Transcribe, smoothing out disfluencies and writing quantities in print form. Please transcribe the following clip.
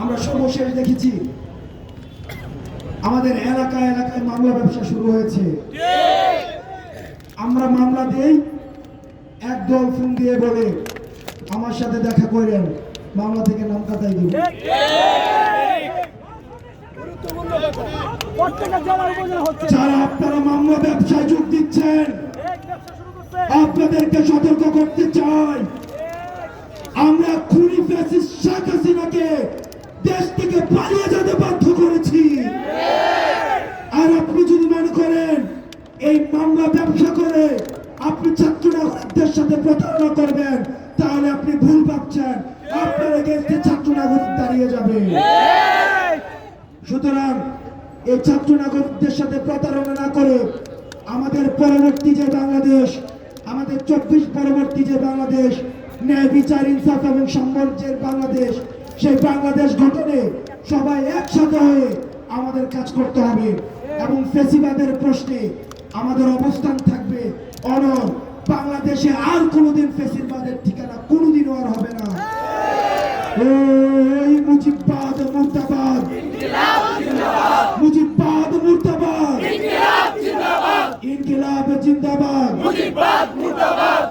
আমরা সর্বশেষ দেখেছি আমাদের এলাকায় এলাকায় মামলা ব্যবসা শুরু হয়েছে। আমরা মামলা দেই, একদল ফোন দিয়ে বলে আমার সাথে দেখা করেন, মামলা থেকে নাম কাটাই দিব। যারা আপনারা মামলা ব্যবসায় যোগ দিচ্ছেন, আপনাদেরকে সতর্ক করতে চাই, আমরা খুনি ফ্যাসিস্ট শেখ হাসিনাকে দেশ থেকে পালিয়ে যেতে বাধ্য করেছি। আর আপনি যদি মনে করেন এই মামলা ব্যবসা করে আপনি ছাত্র নাগরিকদের সাথে প্রতারণা করবেন, তাহলে আপনি ভুল ভাবছেন। আপনার এগেইনস্টে ছাত্র নাগরিক দাঁড়িয়ে যাবে। সুতরাং এই ছাত্র নাগরিকদের সাথে প্রতারণা না করে আমাদের পরবর্তী যে বাংলাদেশ, আমাদের 24 পরবর্তী যে বাংলাদেশ, ন্যায় বিচার ইনসাফ এবং সাম্রাজ্যের বাংলাদেশ, সেই বাংলাদেশ গঠনে সবাই একসাথে হয়ে আমাদের কাজ করতে হবে। এবং ফ্যাসিবাদের প্রশ্নে আমাদের অবস্থান থাকবে অনড়। বাংলাদেশে আর কোনোদিন ফ্যাসিবাদের ঠিকানা কোনোদিনও আর হবে না। ওই মুজিববাদ মুর্দাবাদ, মুজিববাদ মুর্দাবাদ, ইনকিলাব জিন্দাবাদ, মুজিববাদ মুর্দাবাদ।